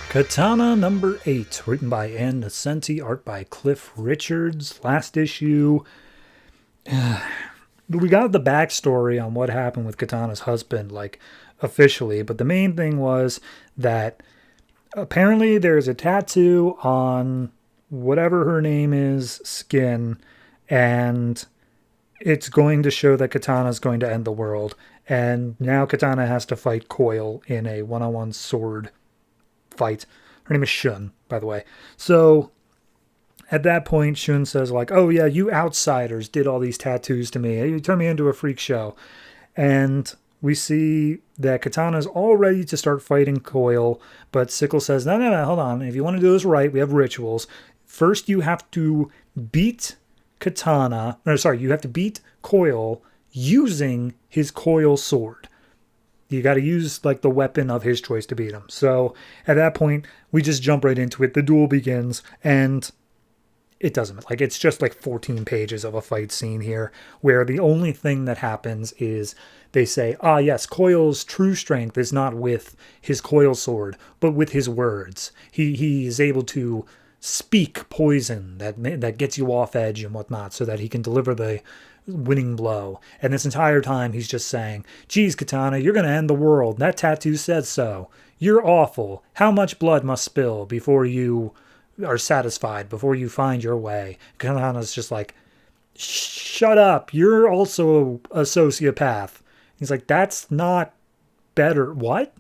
Katana number 8, written by Ann Nocenti, art by Cliff Richards. Last issue, we got the backstory on what happened with Katana's husband, like, officially, but the main thing was that apparently there's a tattoo on whatever her name is, skin, and it's going to show that Katana's going to end the world. And now Katana has to fight Coil in a one-on-one sword fight. Her name is Shun, by the way. So at that point, Shun says, like, oh yeah, you outsiders did all these tattoos to me. You turned me into a freak show. And we see that Katana's all ready to start fighting Coil, but Sickle says, no, hold on. If you want to do this right, we have rituals. First, you have to beat you have to beat Coil using his Coil sword. You got to use like the weapon of his choice to beat him. So at that point, we just jump right into it. The duel begins, and it doesn't, like, it's just like 14 pages of a fight scene here, where the only thing that happens is they say, yes, Coil's true strength is not with his Coil sword, but with his words. He is able to speak poison that gets you off edge and whatnot, so that he can deliver the winning blow. And this entire time he's just saying, geez, Katana, you're going to end the world. That tattoo says so. You're awful. How much blood must spill before you are satisfied, before you find your way? Katana's just like, shut up. You're also a sociopath. He's like, that's not better. What?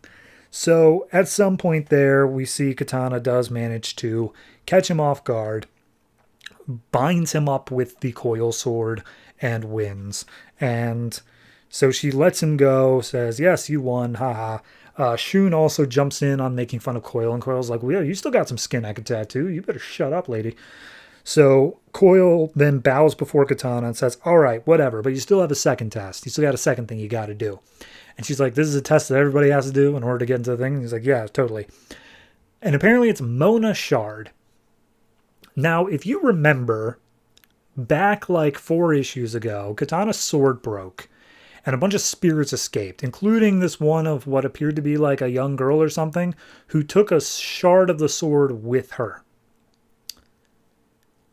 So at some point there, we see Katana does manage to catch him off guard, binds him up with the Coil sword, and wins. And so she lets him go, says, yes, you won, haha. Shun also jumps in on making fun of Coil, and Coil's like, well, yeah, you still got some skin I could tattoo. You better shut up, lady. So Coil then bows before Katana and says, all right, whatever, but you still have a second test. You still got a second thing you got to do. And she's like, this is a test that everybody has to do in order to get into the thing. And he's like, yeah, totally. And apparently it's Mona Shard. Now, if you remember, back like 4 issues ago, Katana's sword broke, and a bunch of spirits escaped, including this one of what appeared to be like a young girl or something, who took a shard of the sword with her.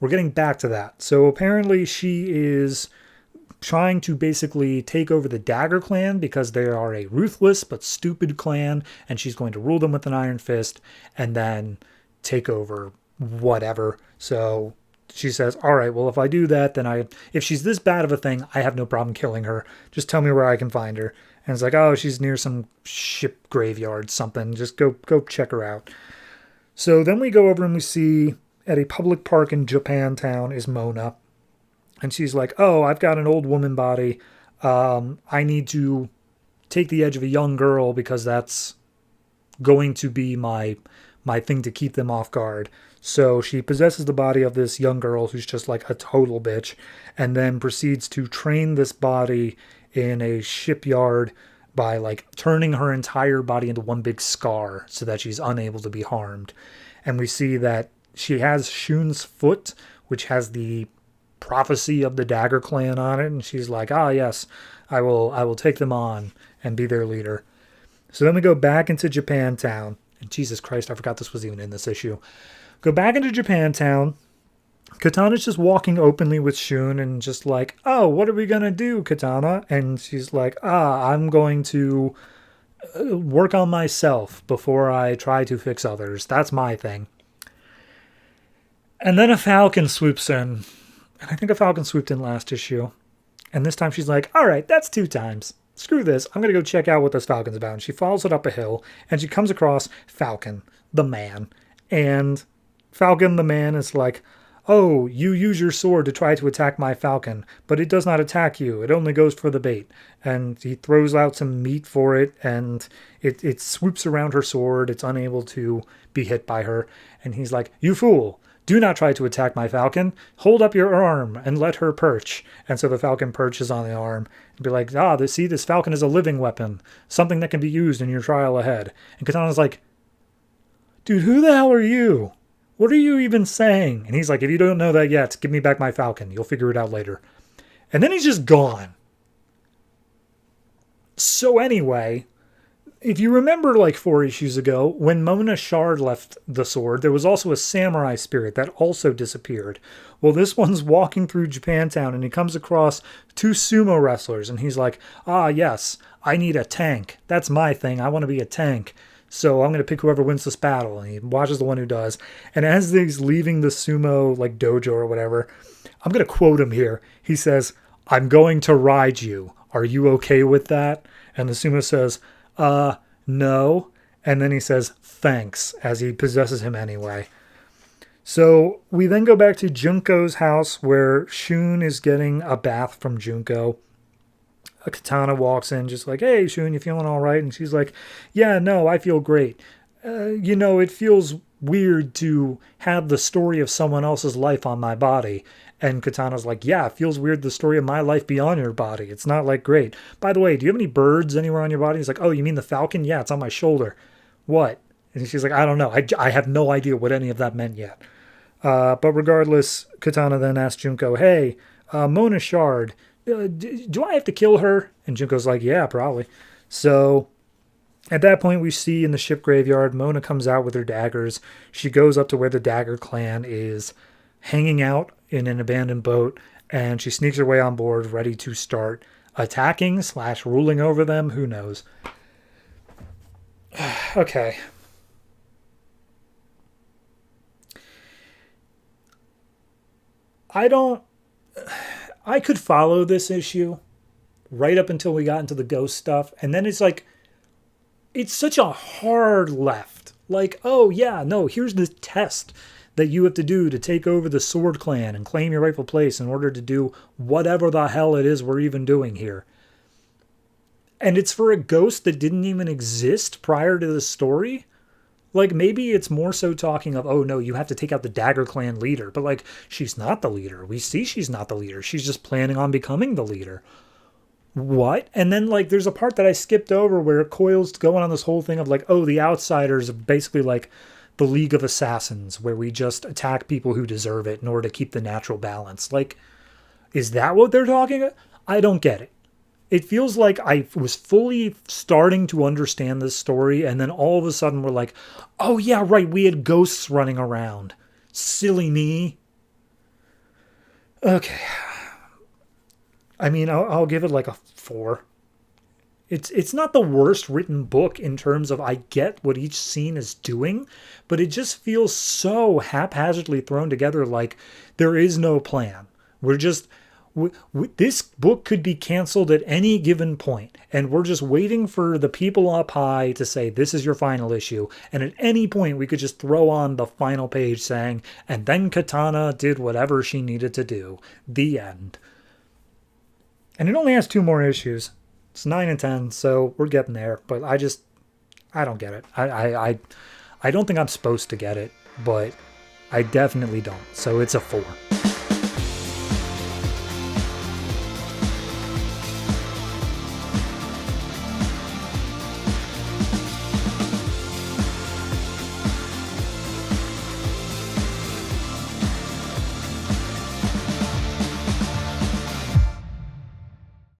We're getting back to that. So apparently she is trying to basically take over the Dagger clan, because they are a ruthless but stupid clan, and she's going to rule them with an iron fist and then take over whatever. So she says, all right, well, if I do that, then if she's this bad of a thing, I have no problem killing her. Just tell me where I can find her. And it's like, oh, she's near some ship graveyard, something. Just go check her out. So then we go over and we see at a public park in Japantown is Mona. And she's like, oh, I've got an old woman body. I need to take the edge of a young girl, because that's going to be my thing to keep them off guard. So she possesses the body of this young girl who's just like a total bitch, and then proceeds to train this body in a shipyard by like turning her entire body into one big scar so that she's unable to be harmed. And we see that she has Shun's foot, which has the prophecy of the Dagger clan on it, and she's like, yes, I will take them on and be their leader. So then we go back into Japantown, and Jesus Christ, I forgot this was even in this issue. Go back into Japantown. Katana's just walking openly with Shun and just like, oh, what are we gonna do, Katana? And she's like, I'm going to work on myself before I try to fix others. That's my thing. And then a falcon swoops in. And I think a falcon swooped in last issue. And this time she's like, all right, that's 2 times. Screw this. I'm going to go check out what this falcon's about. And she follows it up a hill, and she comes across Falcon, the man. And Falcon, the man, is like, oh, you use your sword to try to attack my falcon, but it does not attack you. It only goes for the bait. And he throws out some meat for it, and it swoops around her sword. It's unable to be hit by her. And he's like, you fool. Do not try to attack my falcon. Hold up your arm and let her perch. And so the falcon perches on the arm and be like, this falcon is a living weapon, something that can be used in your trial ahead. And Katana's like, dude, who the hell are you? What are you even saying? And he's like, if you don't know that yet, give me back my falcon. You'll figure it out later. And then he's just gone. So anyway, if you remember like 4 issues ago, when Mona Shard left the sword, there was also a samurai spirit that also disappeared. Well, this one's walking through Japantown and he comes across two sumo wrestlers and he's like, ah, yes, I need a tank. That's my thing. I want to be a tank. So I'm going to pick whoever wins this battle. And he watches the one who does. And as he's leaving the sumo like dojo or whatever, I'm going to quote him here. He says, I'm going to ride you. Are you okay with that? And the sumo says, no. And then he says, thanks, as he possesses him anyway. So we then go back to Junko's house where Shun is getting a bath from Junko. A Katana walks in just like, hey, Shun, you feeling all right? And she's like, yeah, no, I feel great. It feels weird to have the story of someone else's life on my body. And Katana's like, yeah, it feels weird the story of my life be on your body. It's not like great. By the way, do you have any birds anywhere on your body? He's like, oh, you mean the falcon? Yeah, it's on my shoulder. What? And she's like, I don't know. I have no idea what any of that meant yet. But regardless, Katana then asks Junko, hey, Mona Shard, do I have to kill her? And Junko's like, yeah, probably. So at that point, we see in the ship graveyard, Mona comes out with her daggers. She goes up to where the Dagger Clan is hanging out in an abandoned boat, and she sneaks her way on board, ready to start attacking / ruling over them. Who knows? Okay. I could follow this issue right up until we got into the ghost stuff, and then it's like, it's such a hard left. Like, oh yeah, no, here's the test that you have to do to take over the Sword Clan and claim your rightful place in order to do whatever the hell it is we're even doing here. And it's for a ghost that didn't even exist prior to the story? Like, maybe it's more so talking of, oh no, you have to take out the Dagger Clan leader. But like, she's not the leader. We see she's not the leader. She's just planning on becoming the leader. What? And then like, there's a part that I skipped over where Coil's going on this whole thing of like, oh, the outsiders are basically like the League of Assassins, where we just attack people who deserve it in order to keep the natural balance. Like, is that what they're talking about? I don't get it. It feels like I was fully starting to understand this story, and then all of a sudden we're like, oh yeah, right, we had ghosts running around. Silly me. Okay. I mean, I'll give it like a 4. It's not the worst written book in terms of I get what each scene is doing, but it just feels so haphazardly thrown together like there is no plan. We're just... this book could be canceled at any given point, and we're just waiting for the people up high to say, this is your final issue. And at any point, we could just throw on the final page saying, and then Katana did whatever she needed to do. The end. And it only has 2 more issues. It's 9 and 10, so we're getting there. But I don't get it. I don't think I'm supposed to get it, but I definitely don't. So it's a 4.